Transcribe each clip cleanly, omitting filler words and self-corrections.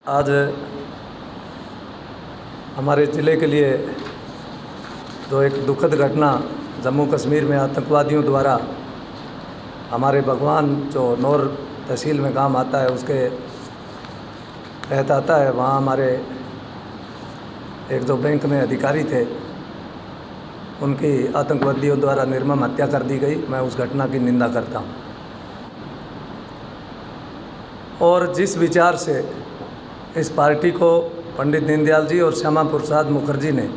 आज हमारे ज़िले के लिए जो एक दुखद घटना जम्मू कश्मीर में आतंकवादियों द्वारा हमारे भगवान जो नौर तहसील में गांव आता है उसके तहत आता है, वहाँ हमारे एक जो बैंक में अधिकारी थे उनकी आतंकवादियों द्वारा निर्मम हत्या कर दी गई। मैं उस घटना की निंदा करता हूँ और जिस विचार से इस पार्टी को पंडित दीनदयाल जी और श्यामा प्रसाद मुखर्जी ने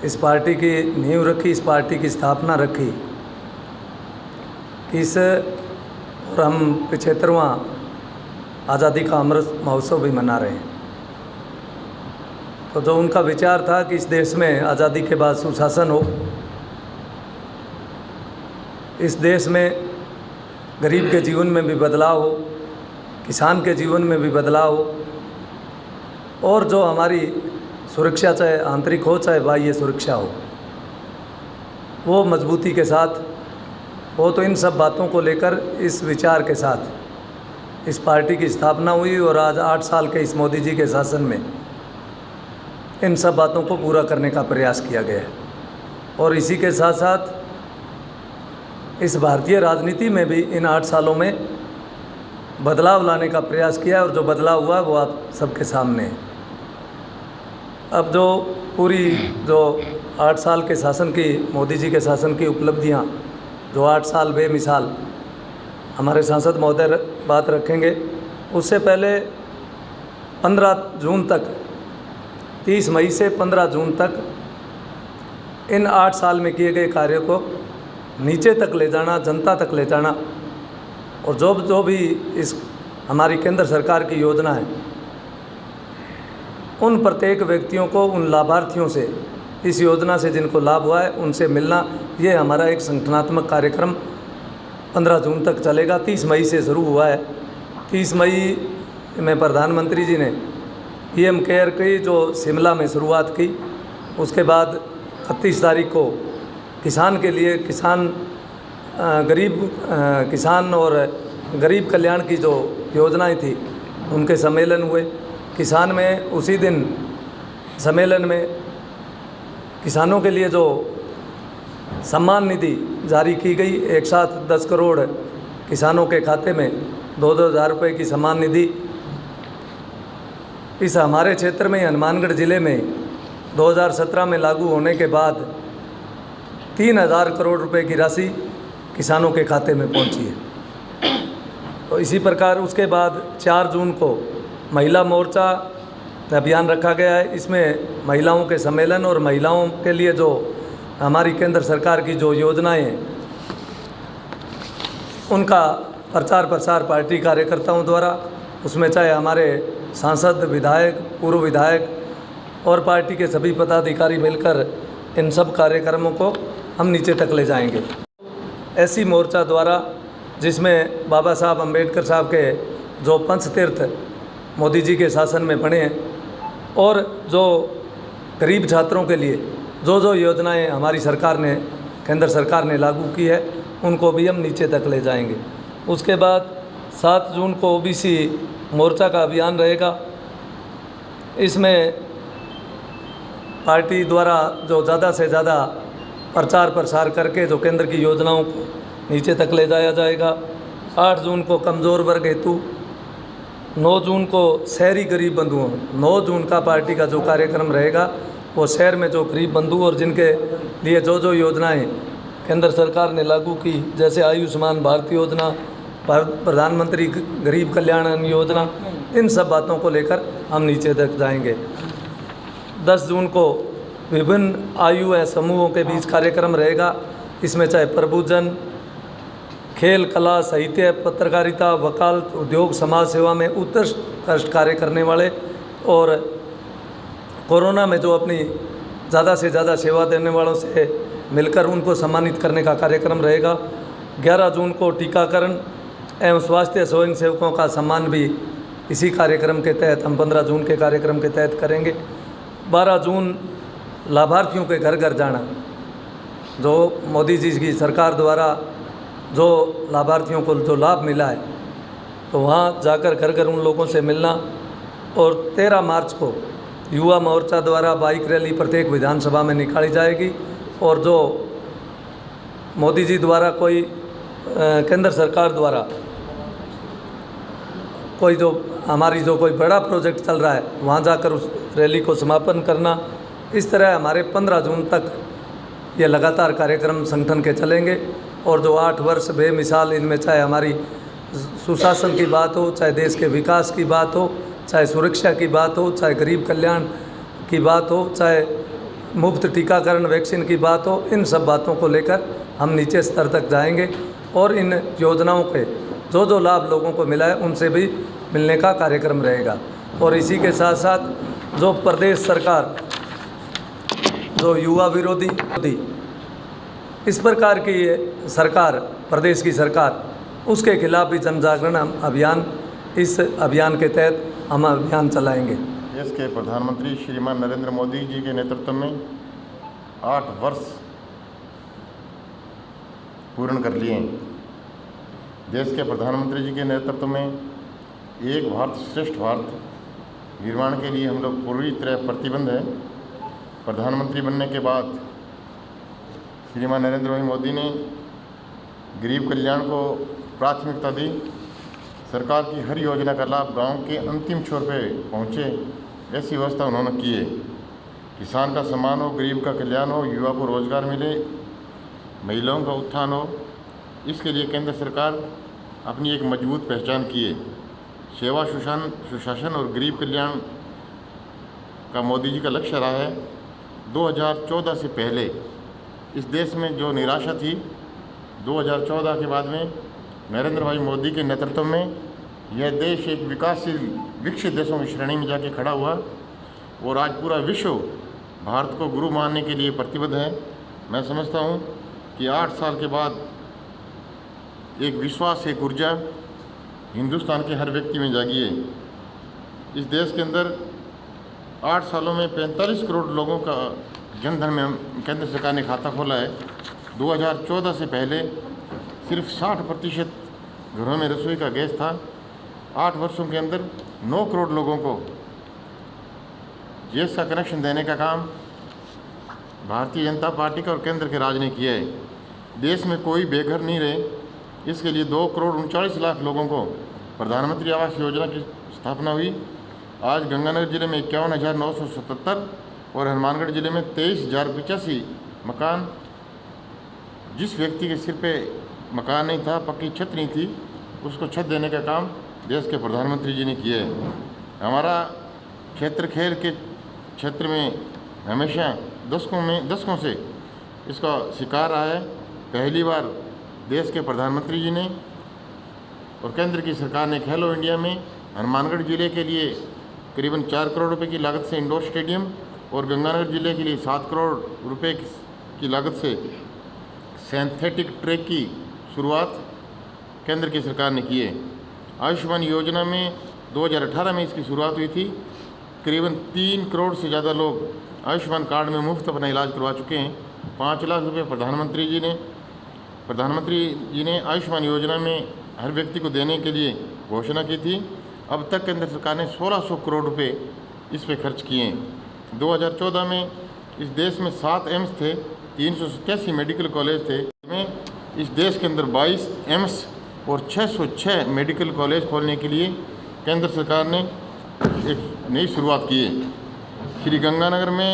इस पार्टी की नींव रखी, इस पार्टी की स्थापना रखी, इस और हम 75वां आज़ादी का अमृत महोत्सव भी मना रहे हैं। तो जो उनका विचार था कि इस देश में आज़ादी के बाद सुशासन हो, इस देश में गरीब के जीवन में भी बदलाव हो, किसान के जीवन में भी बदलाव हो और जो हमारी सुरक्षा चाहे आंतरिक हो चाहे बाह्य सुरक्षा हो वो मजबूती के साथ हो। तो इन सब बातों को लेकर इस विचार के साथ इस पार्टी की स्थापना हुई और आज 8 साल के इस मोदी जी के शासन में इन सब बातों को पूरा करने का प्रयास किया गया है। और इसी के साथ साथ इस भारतीय राजनीति में भी इन 8 सालों में बदलाव लाने का प्रयास किया है और जो बदलाव हुआ वो आप सबके सामने है। अब जो पूरी जो 8 साल के शासन की, मोदी जी के शासन की उपलब्धियां, जो 8 साल बेमिसाल हमारे सांसद महोदय बात रखेंगे, उससे पहले 15 जून तक, 30 मई से 15 जून तक इन 8 साल में किए गए कार्यों को नीचे तक ले जाना, जनता तक ले जाना और जो भी इस हमारी केंद्र सरकार की योजना है उन प्रत्येक व्यक्तियों को, उन लाभार्थियों से, इस योजना से जिनको लाभ हुआ है उनसे मिलना, ये हमारा एक संगठनात्मक कार्यक्रम 15 जून तक चलेगा। 30 मई से शुरू हुआ है। 30 मई में प्रधानमंत्री जी ने पीएम केयर की जो शिमला में शुरुआत की, उसके बाद 31 तारीख को किसान के लिए गरीब किसान और गरीब कल्याण की जो योजनाएं थी उनके सम्मेलन हुए। किसान में उसी दिन सम्मेलन में किसानों के लिए जो सम्मान निधि जारी की गई, एक साथ 10 करोड़ किसानों के खाते में 2-2 हज़ार रुपये की सम्मान निधि। इस हमारे क्षेत्र में हनुमानगढ़ ज़िले में 2017 में लागू होने के बाद 3000 करोड़ रुपए की राशि किसानों के खाते में पहुंची है। तो इसी प्रकार उसके बाद 4 जून को महिला मोर्चा अभियान रखा गया है। इसमें महिलाओं के सम्मेलन और महिलाओं के लिए जो हमारी केंद्र सरकार की जो योजनाएं हैं उनका प्रचार प्रसार पार्टी कार्यकर्ताओं द्वारा, उसमें चाहे हमारे सांसद, विधायक, पूर्व विधायक और पार्टी के सभी पदाधिकारी मिलकर इन सब कार्यक्रमों को हम नीचे तक ले जाएंगे। ऐसी मोर्चा द्वारा जिसमें बाबा साहब अम्बेडकर साहब के जो पंचतीर्थ मोदी जी के शासन में बने हैं और जो गरीब छात्रों के लिए जो योजनाएं हमारी सरकार ने, केंद्र सरकार ने लागू की है, उनको भी हम नीचे तक ले जाएंगे। उसके बाद 7 जून को ओबीसी मोर्चा का अभियान रहेगा। इसमें पार्टी द्वारा जो ज़्यादा से ज़्यादा प्रचार प्रसार करके जो केंद्र की योजनाओं को नीचे तक ले जाया जाएगा। 8 जून को कमज़ोर वर्ग हेतु, 9 जून को शहरी गरीब बंधुओं, 9 जून का पार्टी का जो कार्यक्रम रहेगा वो शहर में जो गरीब बंधु और जिनके लिए जो योजनाएं केंद्र सरकार ने लागू की, जैसे आयुष्मान भारत योजना, प्रधानमंत्री गरीब कल्याण अन्न योजना, इन सब बातों को लेकर हम नीचे तक जाएंगे। 10 जून को विभिन्न आयु या समूहों के बीच कार्यक्रम रहेगा। इसमें चाहे प्रबुद्धजन, खेल, कला, साहित्य, पत्रकारिता, वकालत, उद्योग, समाज सेवा में उत्कृष्ट कार्य करने वाले और कोरोना में जो अपनी ज़्यादा से ज़्यादा सेवा देने वालों से मिलकर उनको सम्मानित करने का कार्यक्रम रहेगा। 11 जून को टीकाकरण एवं स्वास्थ्य स्वयं सेवकों का सम्मान भी इसी कार्यक्रम के तहत हम 15 जून के कार्यक्रम के तहत करेंगे। 12 जून लाभार्थियों के घर घर जाना, जो मोदी जी की सरकार द्वारा जो लाभार्थियों को जो लाभ मिला है तो वहाँ जाकर घर घर उन लोगों से मिलना। और 13 मार्च को युवा मोर्चा द्वारा बाइक रैली प्रत्येक विधानसभा में निकाली जाएगी। और जो मोदी जी द्वारा कोई केंद्र सरकार द्वारा कोई जो हमारी जो कोई बड़ा प्रोजेक्ट चल रहा है वहाँ जाकर उस रैली को समापन करना। इस तरह हमारे 15 जून तक ये लगातार कार्यक्रम संगठन के चलेंगे। और जो 8 वर्ष बेमिसाल, इनमें चाहे हमारी सुशासन की बात हो, चाहे देश के विकास की बात हो, चाहे सुरक्षा की बात हो, चाहे गरीब कल्याण की बात हो, चाहे मुफ्त टीकाकरण वैक्सीन की बात हो, इन सब बातों को लेकर हम नीचे स्तर तक जाएंगे। और इन योजनाओं के जो जो लाभ लोगों को मिला है उनसे भी मिलने का कार्यक्रम रहेगा। और इसी के साथ साथ जो प्रदेश सरकार जो युवा विरोधी इस प्रकार की सरकार, प्रदेश की सरकार, उसके खिलाफ भी जन जागरण अभियान, इस अभियान के तहत हम अभियान चलाएंगे। देश के प्रधानमंत्री श्रीमान नरेंद्र मोदी जी के नेतृत्व में 8 वर्ष पूर्ण कर लिए। देश के प्रधानमंत्री जी के नेतृत्व में एक भारत श्रेष्ठ भारत निर्माण के लिए हम लोग पूरी तरह प्रतिबद्ध हैं। प्रधानमंत्री बनने के बाद श्रीमान नरेंद्र भाई मोदी ने गरीब कल्याण को प्राथमिकता दी। सरकार की हर योजना का लाभ गांव के अंतिम छोर पे पहुंचे, ऐसी व्यवस्था उन्होंने की है। किसान का सम्मान हो, गरीब का कल्याण हो, युवा को रोजगार मिले, महिलाओं का उत्थान हो, इसके लिए केंद्र सरकार अपनी एक मजबूत पहचान की है। सेवा, सुशासन और गरीब कल्याण का मोदी जी का लक्ष्य रहा है। 2014 से पहले इस देश में जो निराशा थी, 2014 के बाद में नरेंद्र भाई मोदी के नेतृत्व में यह देश एक विकासशील विकसित देशों की श्रेणी में जाके खड़ा हुआ। और आज पूरा विश्व भारत को गुरु मानने के लिए प्रतिबद्ध है। मैं समझता हूँ कि 8 साल के बाद एक विश्वास, एक ऊर्जा हिंदुस्तान के हर व्यक्ति में जागी है। इस देश के अंदर 8 सालों में 45 करोड़ लोगों का जनधन में केंद्र सरकार ने खाता खोला है। 2014 से पहले सिर्फ 60% घरों में रसोई का गैस था। 8 वर्षों के अंदर 9 करोड़ लोगों को गैस का कनेक्शन देने का काम भारतीय जनता पार्टी का और केंद्र के राज ने किया है। देश में कोई बेघर नहीं रहे, इसके लिए 2 करोड़ 39 लाख लोगों को प्रधानमंत्री आवास योजना की स्थापना हुई। आज गंगानगर जिले में 51,977 और हनुमानगढ़ जिले में 23,085 मकान, जिस व्यक्ति के सिर पे मकान नहीं था, पक्की छत नहीं थी, उसको छत देने का काम देश के प्रधानमंत्री जी ने किया है। हमारा क्षेत्र खेल के क्षेत्र में हमेशा दशकों से इसका शिकार रहा है। पहली बार देश के प्रधानमंत्री जी ने और केंद्र की सरकार ने खेलो इंडिया में हनुमानगढ़ जिले के लिए करीबन 4 करोड़ रुपए की लागत से इंडोर स्टेडियम और गंगानगर जिले के लिए 7 करोड़ रुपए की लागत से सिंथेटिक ट्रैक की शुरुआत केंद्र की सरकार ने की है। आयुष्मान योजना में 2018 में इसकी शुरुआत हुई थी। करीबन 3 करोड़ से ज़्यादा लोग आयुष्मान कार्ड में मुफ्त अपना इलाज करवा चुके हैं। 5 लाख रुपये प्रधानमंत्री जी ने आयुष्मान योजना में हर व्यक्ति को देने के लिए घोषणा की थी। अब तक केंद्र सरकार ने 1600 करोड़ रुपए इस पे खर्च किए हैं। 2014 में इस देश में 7 एम्स थे, 387 मेडिकल कॉलेज थे। में इस देश के अंदर 22 एम्स और 606 मेडिकल कॉलेज खोलने के लिए केंद्र सरकार ने एक नई शुरुआत की है। श्री गंगानगर में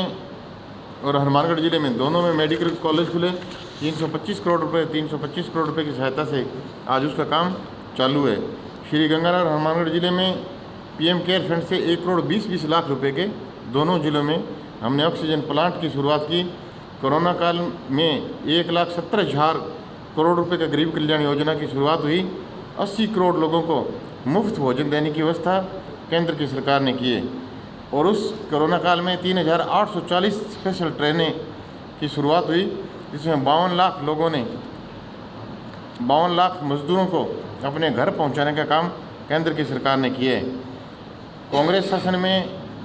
और हनुमानगढ़ जिले में दोनों में मेडिकल कॉलेज खुले। 325 करोड़ रुपए की सहायता से आज उसका काम चालू है। श्री गंगानगर और हनुमानगढ़ जिले में पीएम केयर फंड से 1 करोड़ 20 लाख रुपए के दोनों जिलों में हमने ऑक्सीजन प्लांट की शुरुआत की। कोरोना काल में 1,70,000 करोड़ रुपए का गरीब कल्याण योजना की शुरुआत हुई। 80 करोड़ लोगों को मुफ्त भोजन देने की व्यवस्था केंद्र की सरकार ने की है। और उस कोरोना काल में 3,840 स्पेशल ट्रेनें की शुरुआत हुई, जिसमें 52 लाख मजदूरों को अपने घर पहुंचाने का काम केंद्र की सरकार ने किया है। कांग्रेस शासन में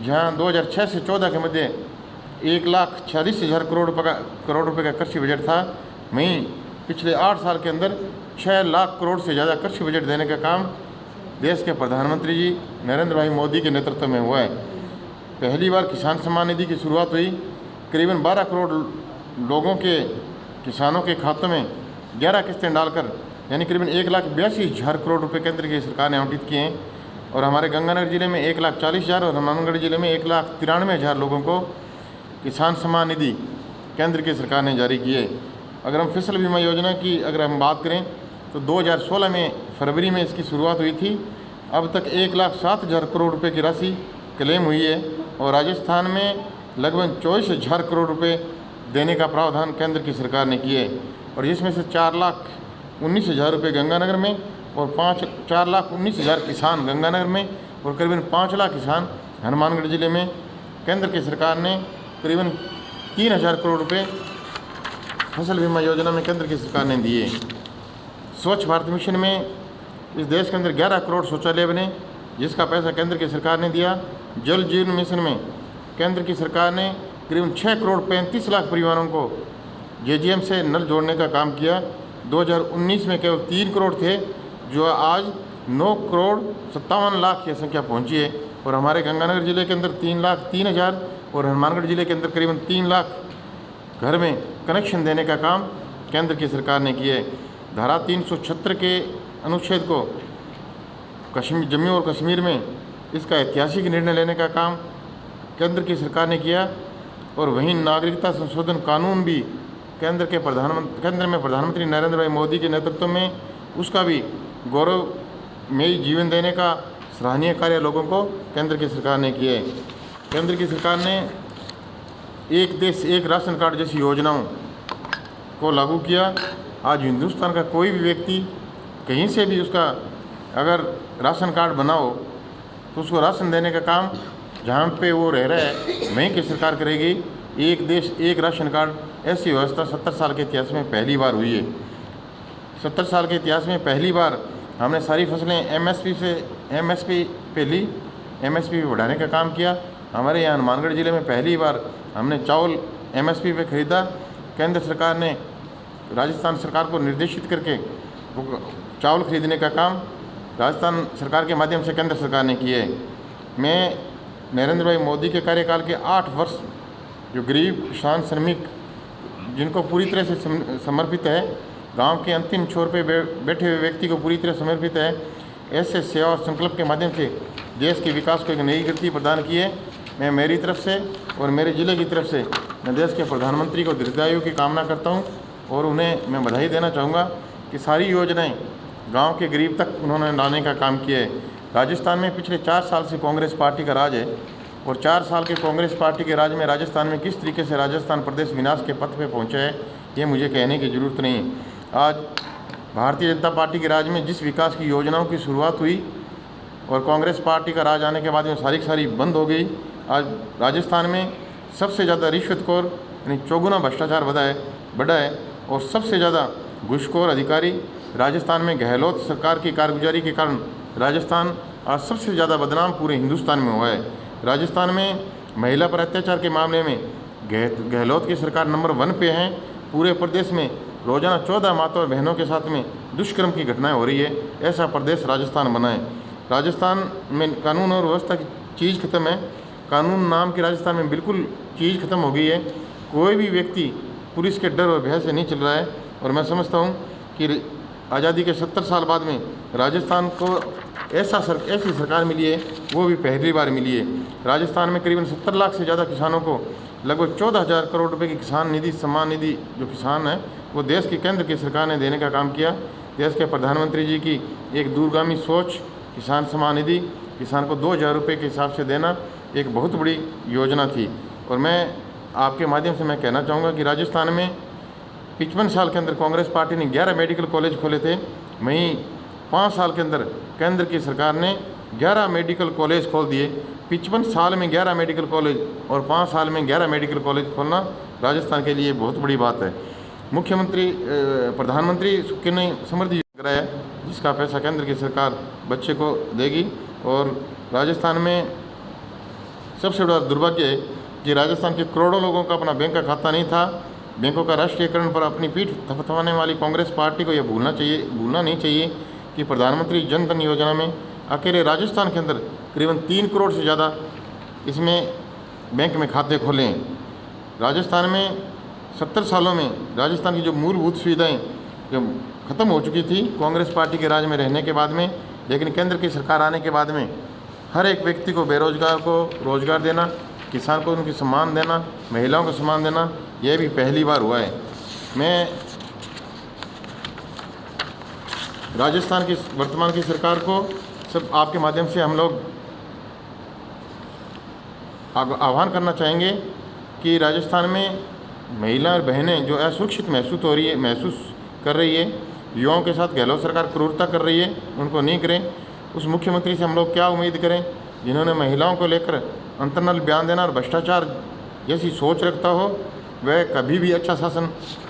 जहां 2006 से 14 के मध्य 1,46,000 करोड़ रुपए का कृषि बजट था, वहीं पिछले 8 साल के अंदर 6 लाख करोड़ से ज़्यादा कृषि बजट देने का काम देश के प्रधानमंत्री जी नरेंद्र भाई मोदी के नेतृत्व में हुआ है। पहली बार किसान सम्मान निधि की शुरुआत हुई। करीबन 12 करोड़ लोगों के किसानों के खातों में 11 किस्तें डालकर यानी करीबन 1,82,000 करोड़ रुपए केंद्र की सरकार ने आवंटित किए हैं। और हमारे गंगानगर जिले में 1,40,000 और हनुमानगढ़ जिले में 1,93,000 लोगों को किसान सम्मान निधि केंद्र की सरकार ने जारी की है। अगर हम फसल बीमा योजना की अगर हम बात करें तो 2016 में फरवरी में इसकी शुरुआत हुई थी। अब तक 1,07,000 करोड़ रुपए की राशि क्लेम हुई है और राजस्थान में लगभग 24,000 करोड़ रुपए देने का प्रावधान केंद्र की सरकार ने किए और जिसमें से 4,19,000 रुपये गंगानगर में और 4,19,000 किसान गंगानगर में और करीबन 5 लाख किसान हनुमानगढ़ जिले में केंद्र की सरकार ने करीबन 3,000 करोड़ रुपए फसल बीमा योजना में केंद्र की सरकार ने दिए। स्वच्छ भारत मिशन में इस देश के अंदर 11 करोड़ शौचालय बने जिसका पैसा केंद्र की सरकार ने दिया। जल जीवन मिशन में केंद्र की सरकार ने करीबन 6 करोड़ 35 लाख परिवारों को JGM से नल जोड़ने का काम किया। 2019 में केवल 3 करोड़ थे जो आज 9 करोड़ 57 लाख की संख्या पहुंची है और हमारे गंगानगर जिले के अंदर 3,03,000 और हनुमानगढ़ जिले के अंदर करीबन 3 लाख घर में कनेक्शन देने का काम केंद्र की सरकार ने किया है। धारा 376 के अनुच्छेद को जम्मू और कश्मीर में इसका ऐतिहासिक निर्णय लेने का काम केंद्र की सरकार ने किया और वहीं नागरिकता संशोधन कानून भी केंद्र में प्रधानमंत्री नरेंद्र भाई मोदी के नेतृत्व में उसका भी गौरवमयी जीवन देने का सराहनीय कार्य लोगों को केंद्र की सरकार ने किया है। केंद्र की सरकार ने एक देश एक राशन कार्ड जैसी योजनाओं को लागू किया। आज हिंदुस्तान का कोई भी व्यक्ति कहीं से भी उसका अगर राशन कार्ड बनाओ तो उसको राशन देने का काम जहाँ पे वो रह रहा है वहीं की सरकार करेगी। एक देश एक राशन कार्ड ऐसी व्यवस्था 70 साल के इतिहास में पहली बार हुई है। 70 साल के इतिहास में पहली बार हमने सारी फसलें MSP पे ली, MSP पे बढ़ाने का काम किया। हमारे यहाँ हनुमानगढ़ ज़िले में पहली बार हमने चावल MSP पे ख़रीदा। केंद्र सरकार ने राजस्थान सरकार को निर्देशित करके चावल खरीदने का काम राजस्थान सरकार के माध्यम से केंद्र सरकार ने किए। मैं नरेंद्र भाई मोदी के कार्यकाल के 8 वर्ष जो गरीब किसान श्रमिक जिनको पूरी तरह से समर्पित है, गांव के अंतिम छोर पे बैठे हुए व्यक्ति को पूरी तरह समर्पित है, ऐसे सेवा और संकल्प के माध्यम से देश के विकास को एक नई गति प्रदान की है। मैं मेरी तरफ से और मेरे ज़िले की तरफ से मैं देश के प्रधानमंत्री को दीर्घायु की कामना करता हूं और उन्हें मैं बधाई देना चाहूँगा कि सारी योजनाएं गांव के गरीब तक उन्होंने लाने का काम किया है। राजस्थान में पिछले 4 साल से कांग्रेस पार्टी का राज है और 4 साल के कांग्रेस पार्टी के राज में राजस्थान में किस तरीके से राजस्थान प्रदेश विनाश के पथ पे पहुंचा है ये मुझे कहने की ज़रूरत नहीं है। आज भारतीय जनता पार्टी के राज में जिस विकास की योजनाओं की शुरुआत हुई और कांग्रेस पार्टी का राज आने के बाद में सारी बंद हो गई। आज राजस्थान में सबसे ज़्यादा रिश्वतखोर यानी चौगुना भ्रष्टाचार बढ़ा है और सबसे ज़्यादा घूसखोर अधिकारी राजस्थान में गहलोत सरकार की कारगुजारी के कारण राजस्थान आज सबसे ज़्यादा बदनाम पूरे हिंदुस्तान में हुआ है। राजस्थान में महिला पर अत्याचार के मामले में गहलोत की सरकार नंबर 1 पे है। पूरे प्रदेश में रोजाना 14 माताओं और बहनों के साथ में दुष्कर्म की घटनाएं हो रही है। ऐसा प्रदेश राजस्थान बना है। राजस्थान में कानून और व्यवस्था की चीज़ खत्म है। कानून नाम की राजस्थान में बिल्कुल चीज़ खत्म हो गई है। कोई भी व्यक्ति पुलिस के डर और भय से नहीं चल रहा है और मैं समझता हूँ कि आज़ादी के 70 साल बाद में राजस्थान को ऐसी सरकार मिली है वो भी पहली बार मिली है। राजस्थान में करीबन 70 लाख से ज़्यादा किसानों को लगभग 14,000 करोड़ रुपए की किसान निधि सम्मान निधि जो किसान है वो देश की केंद्र की सरकार ने देने का काम किया। देश के प्रधानमंत्री जी की एक दूरगामी सोच किसान सम्मान निधि किसान को 2,000 रुपये के हिसाब से देना एक बहुत बड़ी योजना थी। और मैं आपके माध्यम से मैं कहना चाहूँगा कि राजस्थान में 55 साल के अंदर कांग्रेस पार्टी ने 11 मेडिकल कॉलेज खोले थे। वहीं 5 साल के अंदर केंद्र की सरकार ने 11 मेडिकल कॉलेज खोल दिए। 55 साल में 11 मेडिकल कॉलेज और 5 साल में 11 मेडिकल कॉलेज खोलना राजस्थान के लिए बहुत बड़ी बात है। प्रधानमंत्री सुकन्या समृद्धि योजना है जिसका पैसा केंद्र की सरकार बच्चे को देगी। और राजस्थान में सबसे बड़ा दुर्भाग्य है कि राजस्थान के करोड़ों लोगों का अपना बैंक का खाता नहीं था। बैंकों का राष्ट्रीयकरण पर अपनी पीठ थपथपाने वाली कांग्रेस पार्टी को यह भूलना नहीं चाहिए कि प्रधानमंत्री जन धन योजना में अकेले राजस्थान के अंदर करीबन 3 करोड़ से ज़्यादा इसमें बैंक में खाते खोले हैं। राजस्थान में 70 सालों में राजस्थान की जो मूलभूत सुविधाएं जो ख़त्म हो चुकी थी कांग्रेस पार्टी के राज में रहने के बाद में, लेकिन केंद्र की सरकार आने के बाद में हर एक व्यक्ति को, बेरोजगार को रोजगार देना, किसान को उनकी सम्मान देना, महिलाओं को सम्मान देना, यह भी पहली बार हुआ है। मैं राजस्थान की वर्तमान की सरकार को सब आपके माध्यम से हम लोग आह्वान करना चाहेंगे कि राजस्थान में महिला और बहनें जो असुरक्षित महसूस कर रही है, युवाओं के साथ गहलोत सरकार क्रूरता कर रही है, उनको नहीं करें। उस मुख्यमंत्री से हम लोग क्या उम्मीद करें जिन्होंने महिलाओं को लेकर अंतर्नल बयान देना और भ्रष्टाचार जैसी सोच रखता हो, वह कभी भी अच्छा शासन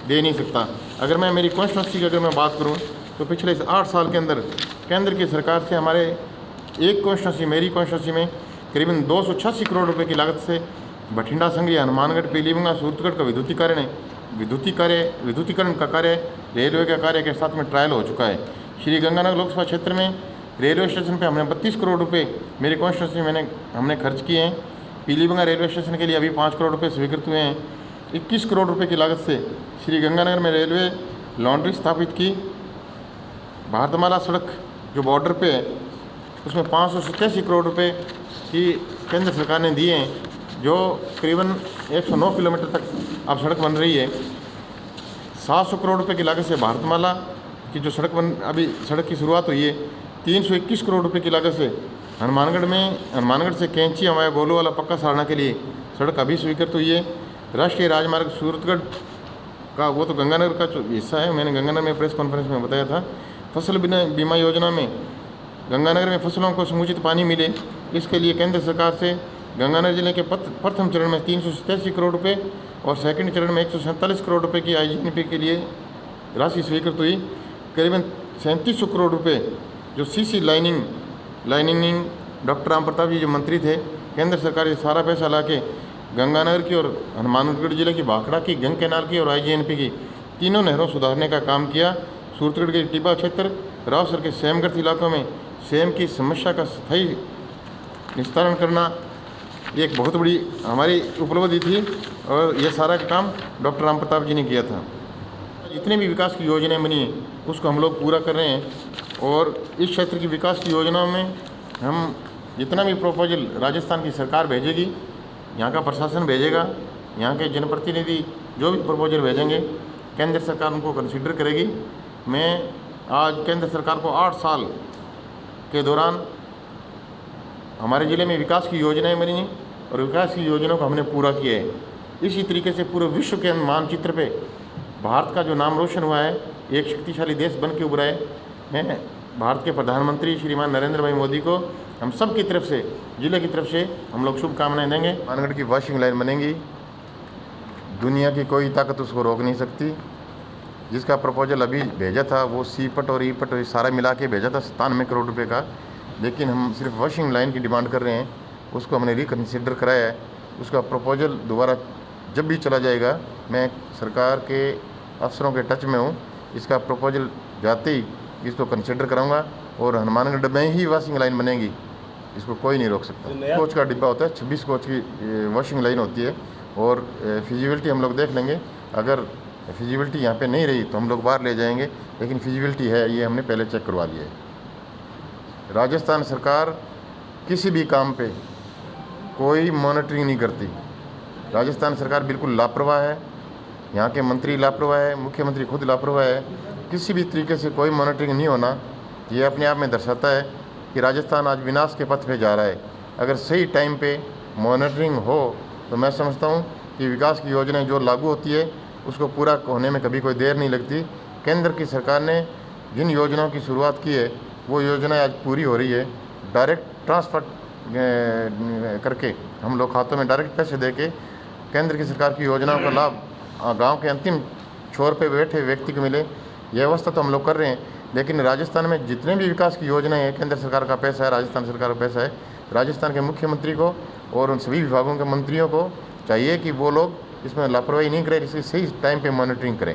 दे नहीं सकता। अगर मैं मेरी कॉन्स्टिट्यूंसी की अगर मैं बात करूं तो पिछले 8 साल के अंदर केंद्र की सरकार से हमारे एक कॉन्स्टिट्यूंसी, मेरी कॉन्स्टिट्यूंसी में करीबन 286 करोड़ रुपए की लागत से बठिंडा संघरी, हनुमानगढ़, पीलीभीत, सूरतगढ़ का विद्युतीकरण का कार्य, रेलवे का कार्य के साथ में ट्रायल हो चुका है। श्री गंगानगर लोकसभा क्षेत्र में रेलवे स्टेशन पे हमने 32 करोड़ रुपए मेरी कॉन्स्टिट्यूंसी में हमने खर्च किए हैं। पीलीभीत रेलवे स्टेशन के लिए अभी 5 करोड़ रुपए स्वीकृत हुए हैं। 21 करोड़ रुपए की लागत से श्री गंगानगर में रेलवे लॉन्ड्री स्थापित की। भारतमाला सड़क जो बॉर्डर पे है उसमें 587 करोड़ रुपए की केंद्र सरकार ने दिए हैं, जो करीबन 109 किलोमीटर तक अब सड़क बन रही है। 700 करोड़ रुपए की लागत से भारतमाला की जो सड़क की शुरुआत हुई है। 321 करोड़ रुपए की लागत से हनुमानगढ़ से कैंची हमाया गोलू वाला पक्का सराहना के लिए सड़क अभी स्वीकृत हुई है। राष्ट्रीय राजमार्ग सूरतगढ़ का, वो तो गंगानगर का हिस्सा है, मैंने गंगानगर में प्रेस कॉन्फ्रेंस में बताया था। फसल बीमा योजना में गंगानगर में फसलों को समुचित पानी मिले, इसके लिए केंद्र सरकार से गंगानगर जिले के प्रथम चरण में 387 करोड़ रुपए और सेकंड चरण में 147 करोड़ रुपए की IGNP के लिए राशि स्वीकृत हुई। करीबन 3700 करोड़ रुपए जो CC lining doctor Ram Pratap ji जो मंत्री थे, केंद्र सरकार ये सारा पैसा ला के गंगानगर की और हनुमानगढ़ जिले की भाखड़ा की, गंग कैनाल की और IGNP की तीनों नहरों सुधारने का काम किया। सूरतगढ़ के टिब्बा क्षेत्र, रावसर के सेमगढ़ इलाकों में सेम की समस्या का स्थायी निस्तारण करना एक बहुत बड़ी हमारी उपलब्धि थी और यह सारा काम डॉक्टर राम प्रताप जी ने किया था। जितने भी विकास की योजनाएं बनी हैं उसको हम लोग पूरा कर रहे हैं और इस क्षेत्र की विकास की योजनाओं में हम जितना भी प्रपोजल राजस्थान की सरकार भेजेगी, यहाँ का प्रशासन भेजेगा, यहाँ के जनप्रतिनिधि जो भी प्रपोजल भेजेंगे केंद्र सरकार उनको कंसीडर करेगी। मैं आज केंद्र सरकार को 8 साल के दौरान हमारे ज़िले में विकास की योजनाएं बनी हैं और विकास की योजनाओं को हमने पूरा किया है। इसी तरीके से पूरे विश्व के मानचित्र पे भारत का जो नाम रोशन हुआ है, एक शक्तिशाली देश बन के उभरा है। मैं भारत के प्रधानमंत्री श्रीमान नरेंद्र भाई मोदी को हम सब की तरफ से, जिले की तरफ से हम लोग शुभकामनाएं देंगे। हनुमानगढ़ की वॉशिंग लाइन बनेगी, दुनिया की कोई ताकत उसको रोक नहीं सकती। जिसका प्रपोजल अभी भेजा था वो सीपट और ईपट सारा मिला के भेजा था 97 करोड़ रुपए का, लेकिन हम सिर्फ वॉशिंग लाइन की डिमांड कर रहे हैं, उसको हमने रिकन्सिडर कराया है। उसका प्रपोजल दोबारा जब भी चला जाएगा, मैं सरकार के अफसरों के टच में हूँ, इसका प्रपोजल जाते ही इसको कंसिडर कराऊंगा और हनुमानगढ़ में ही वॉशिंग लाइन बनेगी, इसको कोई नहीं रोक सकता। कोच का डिब्बा होता है, 26 कोच की वॉशिंग लाइन होती है और फिजिबिलिटी हम लोग देख लेंगे। अगर फिजिबिलिटी यहाँ पे नहीं रही तो हम लोग बाहर ले जाएंगे, लेकिन फिजिबिलिटी है, ये हमने पहले चेक करवा लिया है। राजस्थान सरकार किसी भी काम पे कोई मॉनिटरिंग नहीं करती। राजस्थान सरकार बिल्कुल लापरवाह है, यहाँ के मंत्री लापरवाह है, मुख्यमंत्री खुद लापरवाह है। किसी भी तरीके से कोई मॉनिटरिंग नहीं होना, ये अपने आप में दर्शाता है कि राजस्थान आज विनाश के पथ पे जा रहा है। अगर सही टाइम पे मॉनिटरिंग हो तो मैं समझता हूँ कि विकास की योजनाएं जो लागू होती है उसको पूरा होने में कभी कोई देर नहीं लगती। केंद्र की सरकार ने जिन योजनाओं की शुरुआत की है वो योजनाएं आज पूरी हो रही है। डायरेक्ट ट्रांसफ़र करके हम लोग खातों में डायरेक्ट पैसे दे के केंद्र की सरकार की योजनाओं का लाभ गांव के अंतिम छोर पे बैठे व्यक्ति को मिले, यह व्यवस्था तो हम लोग कर रहे हैं। लेकिन राजस्थान में जितने भी विकास की योजनाएं हैं, केंद्र सरकार का पैसा है, राजस्थान सरकार का पैसा है। राजस्थान के मुख्यमंत्री को और उन सभी विभागों के मंत्रियों को चाहिए कि वो लोग इसमें लापरवाही नहीं करें, इसकी सही टाइम पे मॉनिटरिंग करें।